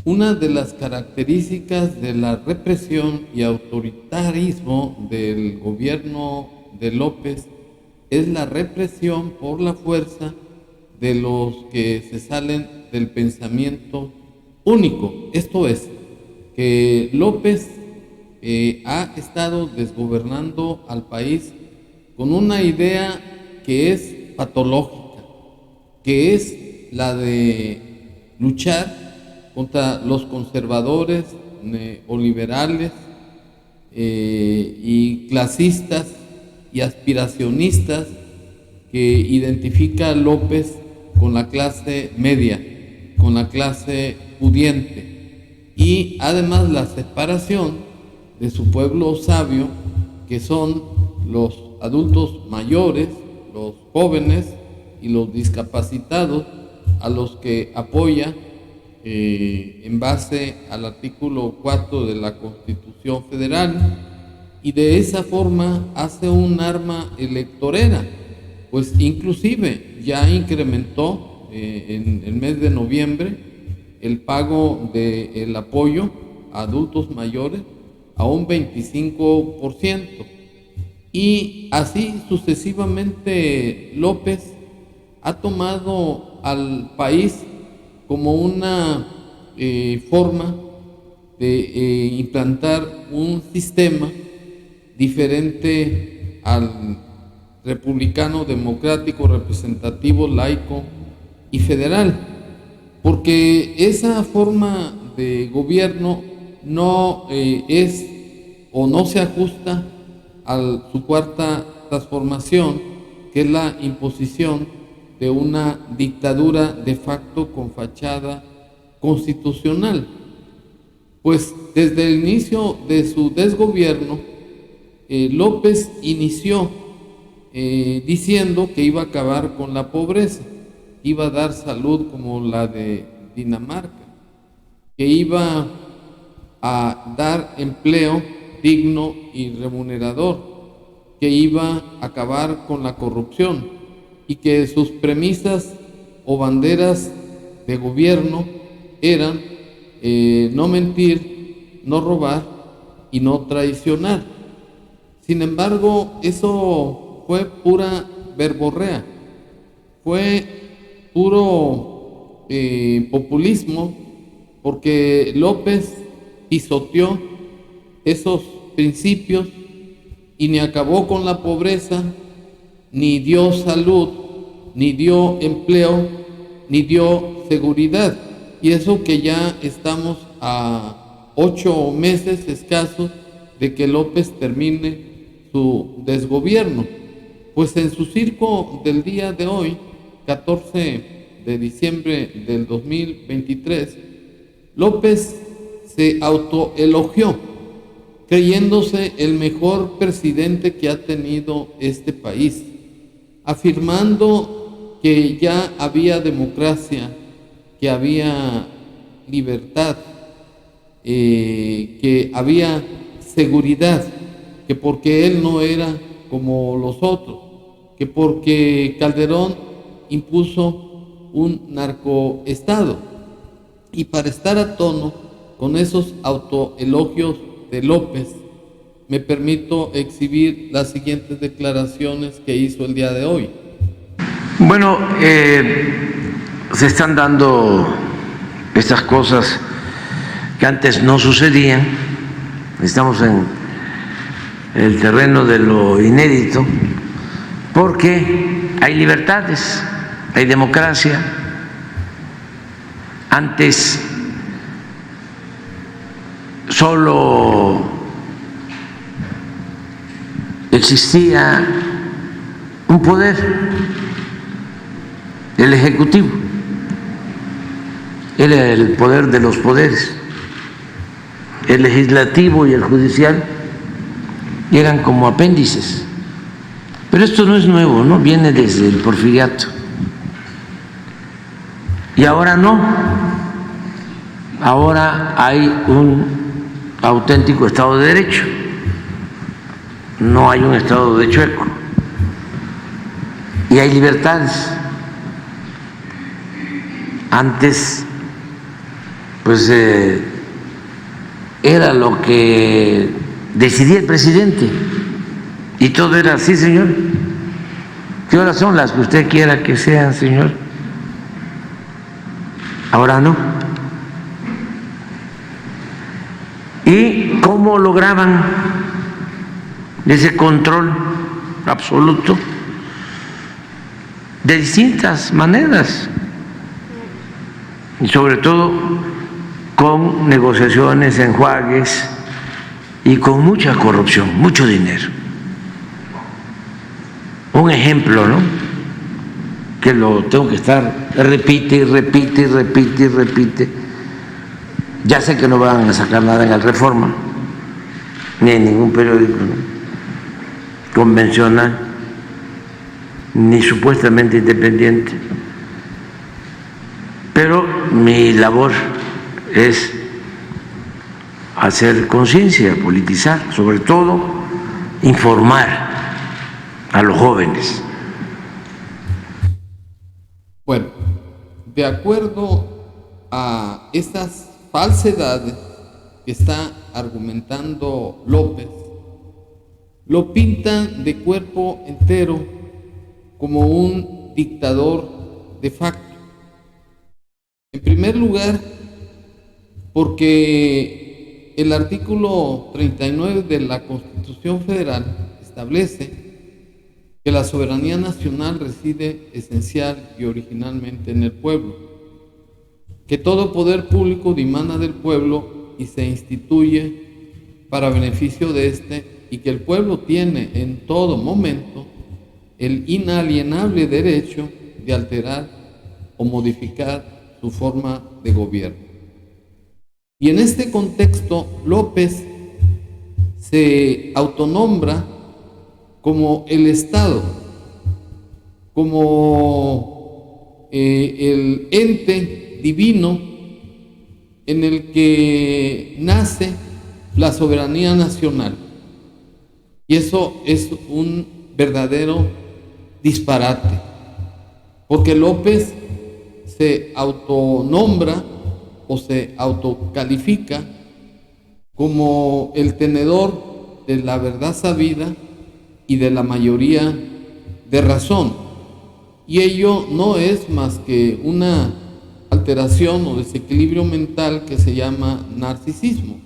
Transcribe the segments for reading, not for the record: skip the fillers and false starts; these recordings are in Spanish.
Una de las características de la represión y autoritarismo del gobierno de López es la represión por la fuerza de los que se salen del pensamiento único. Esto es, que López ha estado desgobernando al país con una idea que es patológica, que es la de luchar contra los conservadores, neoliberales y clasistas y aspiracionistas que identifica a López con la clase media, con la clase pudiente, y además la separación de su pueblo sabio, que son los adultos mayores, los jóvenes y los discapacitados, a los que apoya en base al artículo 4 de la Constitución Federal, y de esa forma hace un arma electorera, pues inclusive ya incrementó en el mes de noviembre el pago del apoyo a adultos mayores a un 25%. Y así sucesivamente López ha tomado al país como una forma de implantar un sistema diferente al republicano, democrático, representativo, laico y federal, porque esa forma de gobierno no es o no se ajusta a su cuarta transformación, que es la imposición de una dictadura de facto con fachada constitucional. Pues desde el inicio de su desgobierno, López inició diciendo que iba a acabar con la pobreza, iba a dar salud como la de Dinamarca, que iba a dar empleo digno y remunerador, que iba a acabar con la corrupción, y que sus premisas o banderas de gobierno eran no mentir, no robar y no traicionar. Sin embargo, eso fue pura verborrea, fue puro populismo, porque López pisoteó esos principios y ni acabó con la pobreza, ni dio salud, ni dio empleo, ni dio seguridad. Y eso que ya estamos a 8 meses escasos de que López termine su desgobierno. Pues en su circo del día de hoy, 14 de diciembre del 2023, López se autoelogió, creyéndose el mejor presidente que ha tenido este país, afirmando que ya había democracia, que había libertad, que había seguridad, que porque él no era como los otros, que porque Calderón impuso un narcoestado. Y para estar a tono con esos autoelogios de López, me permito exhibir las siguientes declaraciones que hizo el día de hoy. Bueno, se están dando estas cosas que antes no sucedían. Estamos en el terreno de lo inédito, porque hay libertades, hay democracia. Antes solo existía un poder, el ejecutivo, era el poder de los poderes, el legislativo y el judicial eran como apéndices. Pero esto no es nuevo, ¿no? Viene desde el Porfiriato. Y ahora no. Ahora hay un auténtico Estado de Derecho. No hay un Estado de chueco. Y hay libertades. Antes pues era lo que decidía el presidente y todo era así, señor. ¿Qué horas son las que usted quiera que sean, señor? Ahora no. ¿Y cómo lograban ese control absoluto? De distintas maneras, y sobre todo con negociaciones, enjuagues y con mucha corrupción, mucho dinero. Un ejemplo, ¿no?, que lo tengo que estar repite y repite y repite y repite. Ya sé que no van a sacar nada en el Reforma ni en ningún periódico, ¿no?, convencional ni supuestamente independiente, pero mi labor es hacer conciencia, politizar, sobre todo informar a los jóvenes. Bueno, de acuerdo a estas falsedades que está argumentando López, lo pintan de cuerpo entero como un dictador de facto. En primer lugar, porque el artículo 39 de la Constitución Federal establece que la soberanía nacional reside esencial y originalmente en el pueblo, que todo poder público dimana del pueblo y se instituye para beneficio de éste, y que el pueblo tiene en todo momento el inalienable derecho de alterar o modificar su forma de gobierno. Y en este contexto, López se autonombra como el Estado, como el ente divino en el que nace la soberanía nacional. Y eso es un verdadero disparate, porque López se autonombra o se autocalifica como el tenedor de la verdad sabida y de la mayoría de razón, y ello no es más que una alteración o desequilibrio mental que se llama narcisismo,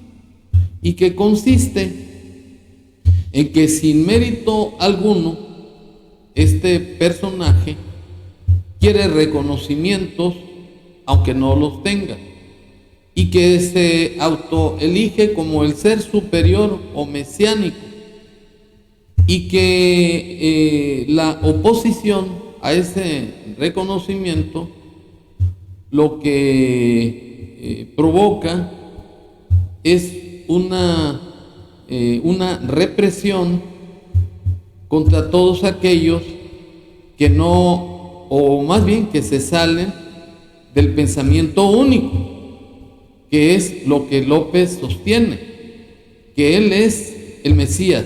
y que consiste en que sin mérito alguno este personaje quiere reconocimientos aunque no los tenga, y que se autoelige como el ser superior o mesiánico, y que la oposición a ese reconocimiento lo que provoca es una represión contra todos aquellos que no, o más bien que se salen del pensamiento único, que es lo que López sostiene, que él es el Mesías,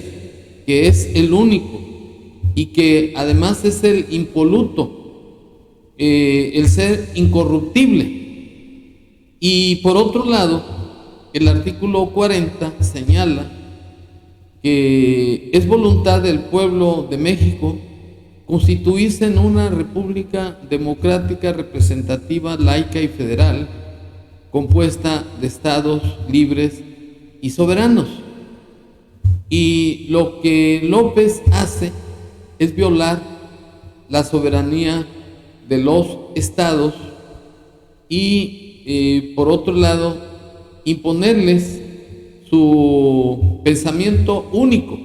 que es el único, y que además es el impoluto, el ser incorruptible. Y por otro lado, el artículo 40 señala que es voluntad del pueblo de México constituirse en una república democrática, representativa, laica y federal, compuesta de estados libres y soberanos. Y lo que López hace es violar la soberanía de los estados y, por otro lado, imponerles su pensamiento único.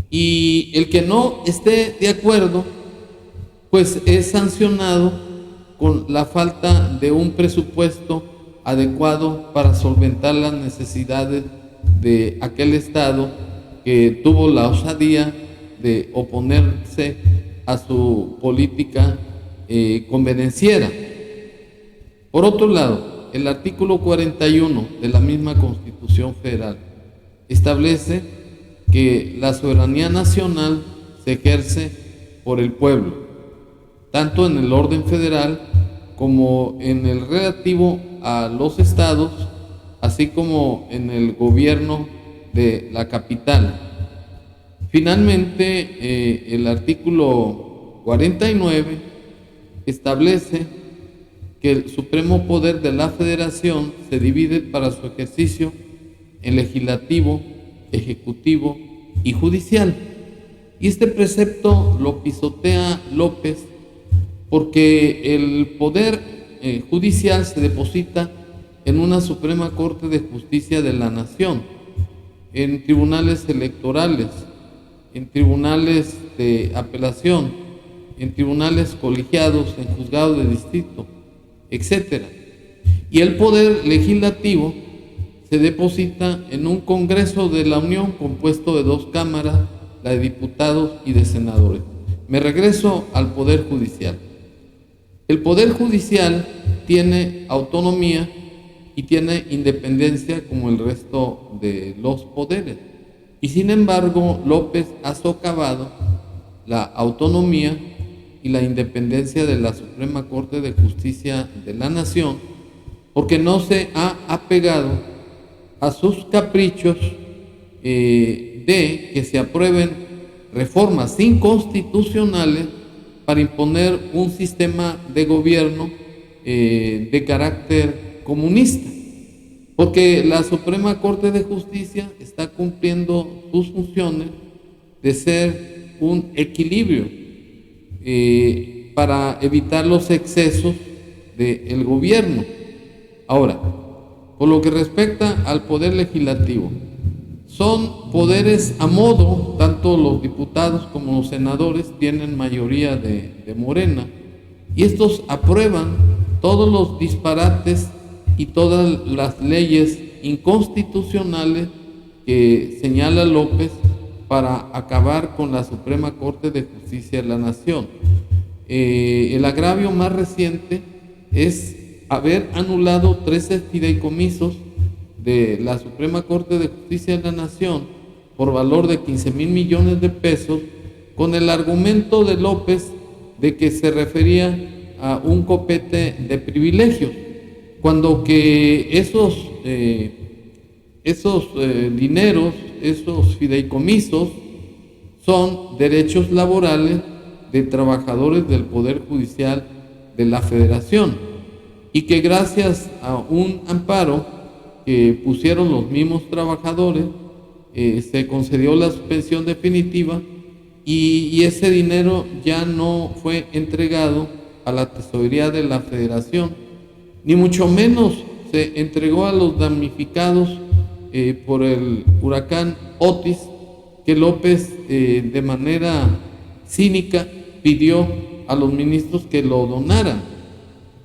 Y el que no esté de acuerdo, pues es sancionado con la falta de un presupuesto adecuado para solventar las necesidades de aquel estado que tuvo la osadía de oponerse a su política convenenciera. Por otro lado, el artículo 41 de la misma Constitución Federal establece que la soberanía nacional se ejerce por el pueblo, tanto en el orden federal como en el relativo a los estados, así como en el gobierno de la capital. Finalmente, el artículo 49 establece que el supremo poder de la Federación se divide para su ejercicio en legislativo, ejecutivo y judicial. Y este precepto lo pisotea López porque el poder judicial se deposita en una Suprema Corte de Justicia de la Nación, en tribunales electorales, en tribunales de apelación, en tribunales colegiados, en juzgados de distrito, etc. Y el poder legislativo se deposita en un Congreso de la Unión compuesto de 2 cámaras, la de diputados y de senadores. Me regreso al Poder Judicial. El Poder Judicial tiene autonomía y tiene independencia como el resto de los poderes. Y sin embargo, López ha socavado la autonomía y la independencia de la Suprema Corte de Justicia de la Nación, porque no se ha apegado a sus caprichos de que se aprueben reformas inconstitucionales para imponer un sistema de gobierno de carácter comunista, porque la Suprema Corte de Justicia está cumpliendo sus funciones de ser un equilibrio para evitar los excesos del gobierno. Ahora, por lo que respecta al poder legislativo, son poderes a modo, tanto los diputados como los senadores tienen mayoría de Morena, y estos aprueban todos los disparates y todas las leyes inconstitucionales que señala López para acabar con la Suprema Corte de Justicia de la Nación. El agravio más reciente es haber anulado 13 fideicomisos de la Suprema Corte de Justicia de la Nación por valor de 15,000 millones de pesos, con el argumento de López de que se refería a un copete de privilegios, cuando que esos dineros, esos fideicomisos, son derechos laborales de trabajadores del Poder Judicial de la Federación, y que gracias a un amparo que pusieron los mismos trabajadores, se concedió la suspensión definitiva y ese dinero ya no fue entregado a la tesorería de la Federación, ni mucho menos se entregó a los damnificados por el huracán Otis, que López de manera cínica pidió a los ministros que lo donaran,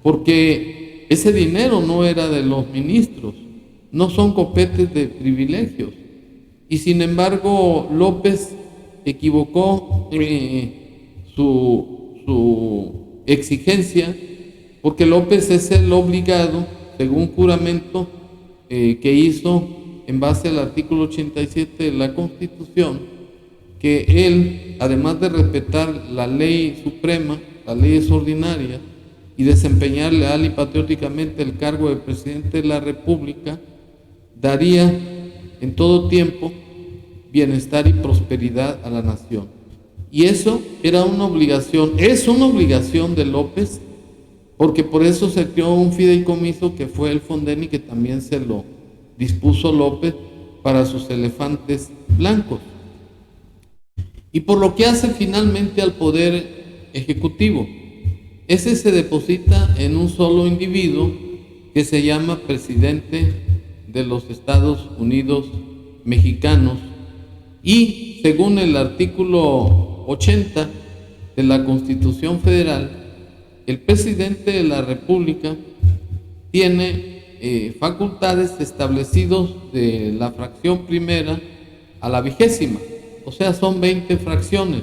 porque ese dinero no era de los ministros, no son copetes de privilegios. Y sin embargo, López equivocó su exigencia, porque López es el obligado, según juramento que hizo en base al artículo 87 de la Constitución, que él, además de respetar la ley suprema, las leyes ordinarias, y desempeñar leal y patrióticamente el cargo de presidente de la República, daría en todo tiempo bienestar y prosperidad a la nación. Y eso era una obligación, es una obligación de López, porque por eso se creó un fideicomiso que fue el Fonden, y que también se lo dispuso López para sus elefantes blancos. Y por lo que hace finalmente al poder ejecutivo, ese se deposita en un solo individuo que se llama presidente de los Estados Unidos mexicanos, y según el artículo 80 de la Constitución Federal, el presidente de la República tiene facultades establecidos de la fracción primera a la 20ª, o sea, son 20 fracciones,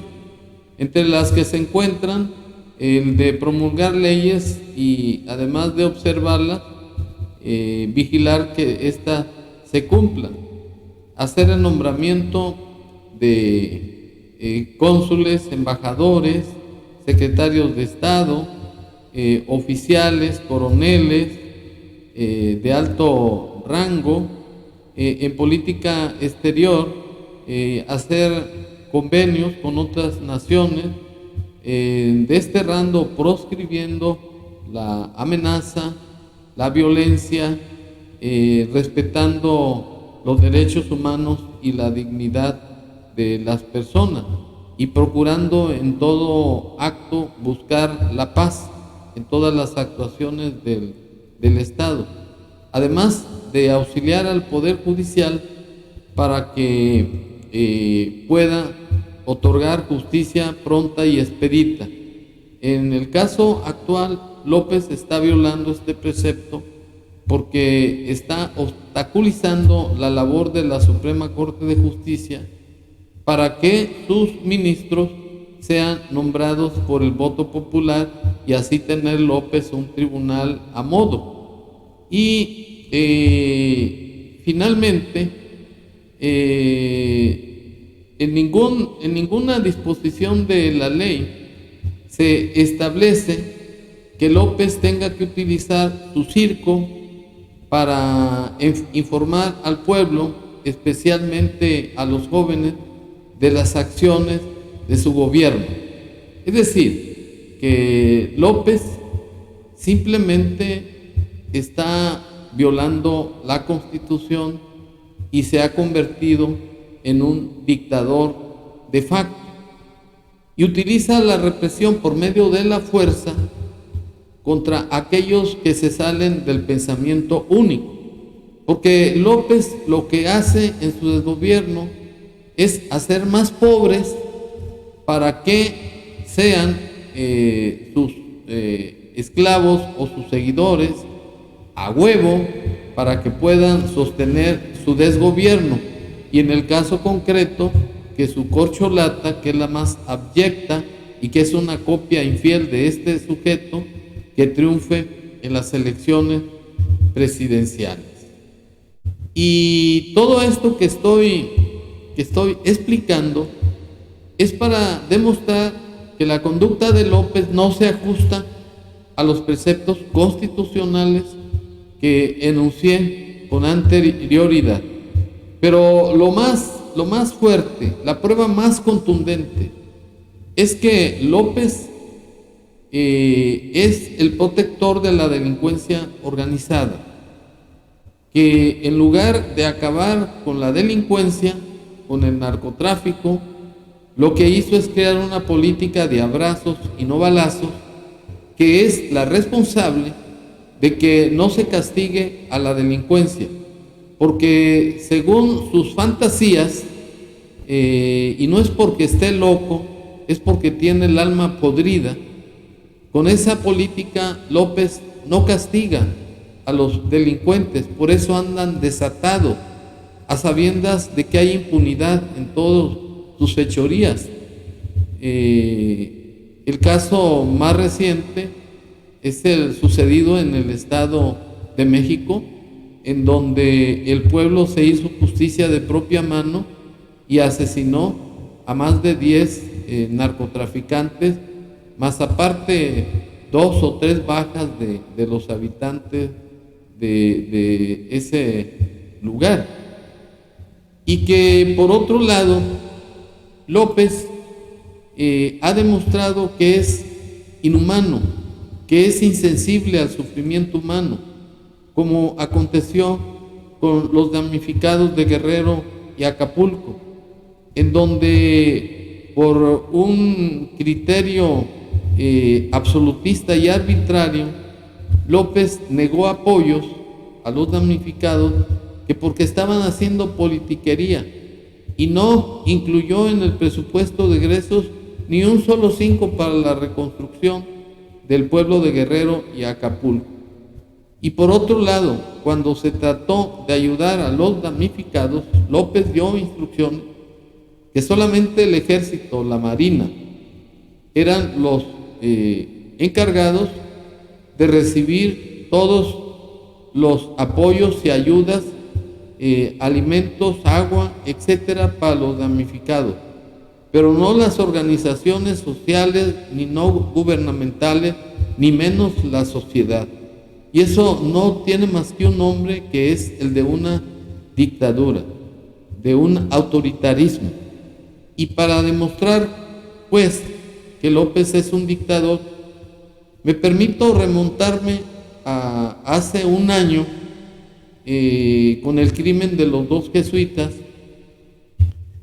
entre las que se encuentran el de promulgar leyes y, además de observarlas, vigilar que éstas se cumplan, hacer el nombramiento de cónsules, embajadores, secretarios de Estado, oficiales, coroneles, de alto rango en política exterior, hacer convenios con otras naciones, desterrando, proscribiendo la amenaza, la violencia, respetando los derechos humanos y la dignidad de las personas, y procurando en todo acto buscar la paz en todas las actuaciones del Estado, además de auxiliar al Poder Judicial para que pueda otorgar justicia pronta y expedita. En el caso actual, López está violando este precepto porque está obstaculizando la labor de la Suprema Corte de Justicia para que sus ministros sean nombrados por el voto popular y así tener López un tribunal a modo. Y finalmente, en ninguna disposición de la ley se establece que López tenga que utilizar su circo para informar al pueblo, especialmente a los jóvenes, de las acciones de su gobierno. Es decir, que López simplemente está violando la Constitución y se ha convertido en un dictador de facto, y utiliza la represión por medio de la fuerza contra aquellos que se salen del pensamiento único, porque López lo que hace en su desgobierno es hacer más pobres para que sean sus esclavos o sus seguidores a huevo, para que puedan sostener su desgobierno, y en el caso concreto, que su corcholata, que es la más abyecta y que es una copia infiel de este sujeto, que triunfe en las elecciones presidenciales. Y todo esto que estoy explicando es para demostrar que la conducta de López no se ajusta a los preceptos constitucionales que enuncié con anterioridad. Pero lo más fuerte, la prueba más contundente, es que López es el protector de la delincuencia organizada, que en lugar de acabar con la delincuencia, con el narcotráfico, lo que hizo es crear una política de abrazos y no balazos, que es la responsable de que no se castigue a la delincuencia, porque según sus fantasías, y no es porque esté loco, es porque tiene el alma podrida, con esa política López no castiga a los delincuentes, por eso andan desatados, a sabiendas de que hay impunidad en todas sus fechorías. El caso más reciente es el sucedido en el Estado de México, en donde el pueblo se hizo justicia de propia mano y asesinó a más de 10 narcotraficantes, más aparte 2 o 3 bajas de los habitantes de ese lugar. Y que por otro lado, López ha demostrado que es inhumano, que es insensible al sufrimiento humano, como aconteció con los damnificados de Guerrero y Acapulco, en donde por un criterio absolutista y arbitrario, López negó apoyos a los damnificados que porque estaban haciendo politiquería, y no incluyó en el presupuesto de egresos ni un solo 5 para la reconstrucción del pueblo de Guerrero y Acapulco. Y por otro lado, cuando se trató de ayudar a los damnificados, López dio instrucciones que solamente el ejército, la marina, eran los encargados de recibir todos los apoyos y ayudas, alimentos, agua, etcétera, para los damnificados, pero no las organizaciones sociales, ni no gubernamentales, ni menos la sociedad. Y eso no tiene más que un nombre, que es el de una dictadura, de un autoritarismo. Y para demostrar, pues, que López es un dictador, me permito remontarme a hace un año, con el crimen de los dos jesuitas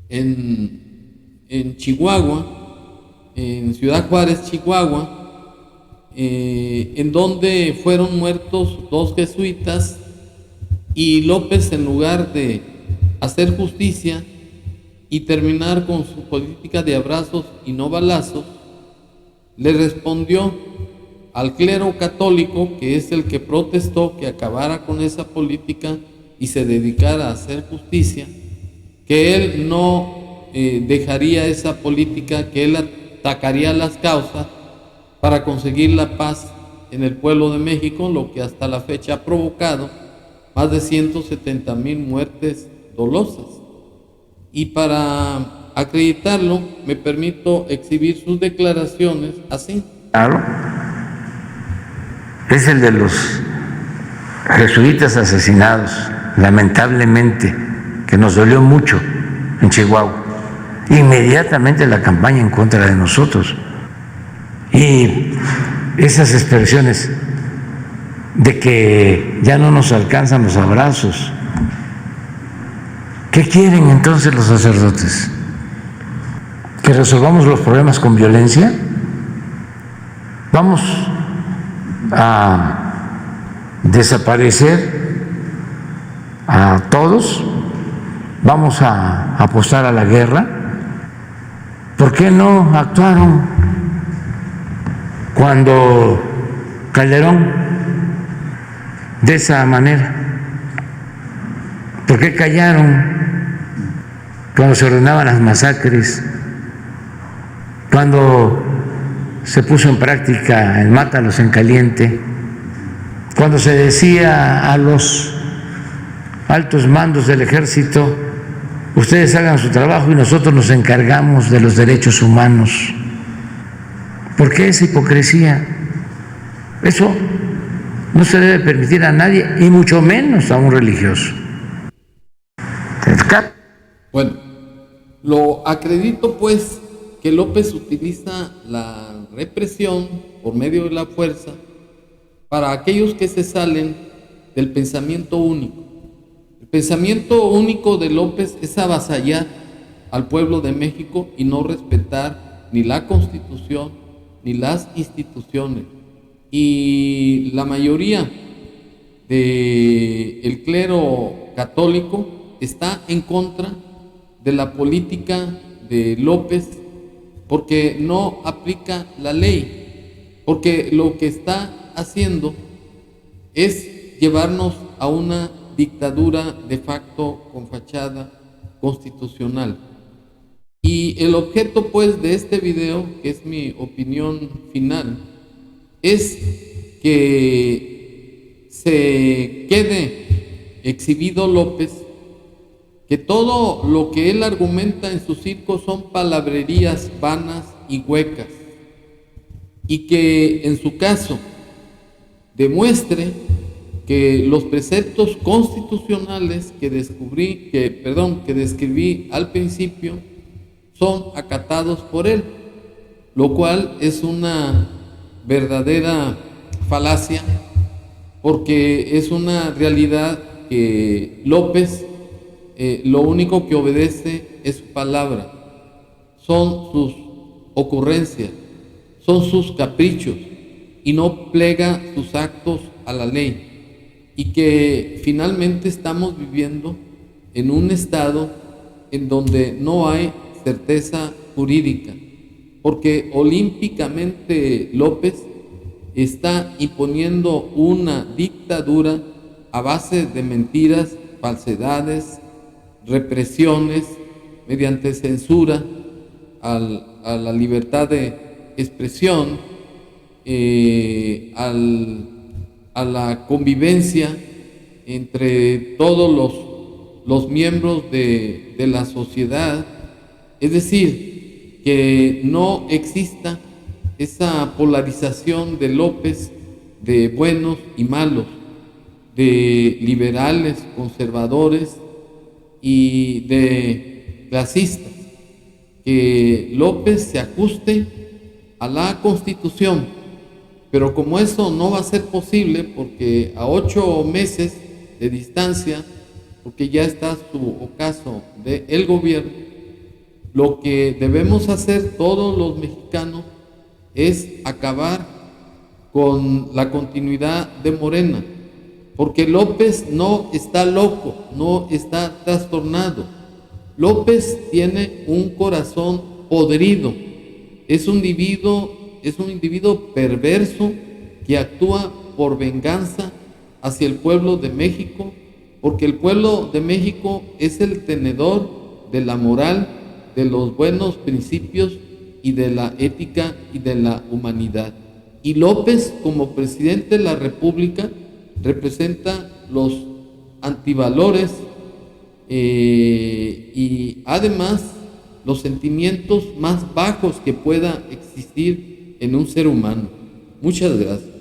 en Chihuahua, en Ciudad Juárez, Chihuahua, en donde fueron muertos dos jesuitas, y López, en lugar de hacer justicia y terminar con su política de abrazos y no balazos, le respondió al clero católico, que es el que protestó que acabara con esa política y se dedicara a hacer justicia, que él no dejaría esa política, que él atacaría las causas para conseguir la paz en el pueblo de México, lo que hasta la fecha ha provocado más de 170,000 muertes dolosas. Y para acreditarlo, me permito exhibir sus declaraciones así. Claro, es el de los jesuitas asesinados, lamentablemente, que nos dolió mucho en Chihuahua. Inmediatamente la campaña en contra de nosotros. Y esas expresiones de que ya no nos alcanzan los abrazos. ¿Qué quieren entonces los sacerdotes? ¿Que resolvamos los problemas con violencia? ¿Vamos a desaparecer a todos? ¿Vamos a apostar a la guerra? ¿Por qué no actuaron cuando Calderón de esa manera? ¿Por qué callaron cuando se ordenaban las masacres? Cuando se puso en práctica el mátalos en caliente, cuando se decía a los altos mandos del ejército: ustedes hagan su trabajo y nosotros nos encargamos de los derechos humanos. ¿Por qué esa hipocresía? Eso no se debe permitir a nadie, y mucho menos a un religioso. Bueno, lo acredito, pues, que López utiliza la represión por medio de la fuerza para aquellos que se salen del pensamiento único. El pensamiento único de López es avasallar al pueblo de México y no respetar ni la Constitución ni las instituciones. Y la mayoría del clero católico está en contra de la política de López, porque no aplica la ley, porque lo que está haciendo es llevarnos a una dictadura de facto con fachada constitucional. Y el objeto, pues, de este video, que es mi opinión final, es que se quede exhibido López, que todo lo que él argumenta en su circo son palabrerías vanas y huecas, y que en su caso demuestre que los preceptos constitucionales que describí al principio son acatados por él, lo cual es una verdadera falacia, porque es una realidad que López lo único que obedece es su palabra, son sus ocurrencias, son sus caprichos, y no plega sus actos a la ley, y que finalmente estamos viviendo en un estado en donde no hay certeza jurídica, porque olímpicamente López está imponiendo una dictadura a base de mentiras, falsedades, represiones, mediante censura a la libertad de expresión, a la convivencia entre todos los miembros de la sociedad. Es decir, que no exista esa polarización de López de buenos y malos, de liberales, conservadores y de clasistas. Que López se ajuste a la Constitución, pero como eso no va a ser posible, porque a 8 meses de distancia, porque ya está su ocaso del gobierno, lo que debemos hacer todos los mexicanos es acabar con la continuidad de Morena, porque López no está loco, no está trastornado. López tiene un corazón podrido, es un individuo perverso que actúa por venganza hacia el pueblo de México, porque el pueblo de México es el tenedor de la moral, de los buenos principios y de la ética y de la humanidad. Y López, como presidente de la República, representa los antivalores y además los sentimientos más bajos que pueda existir en un ser humano. Muchas gracias.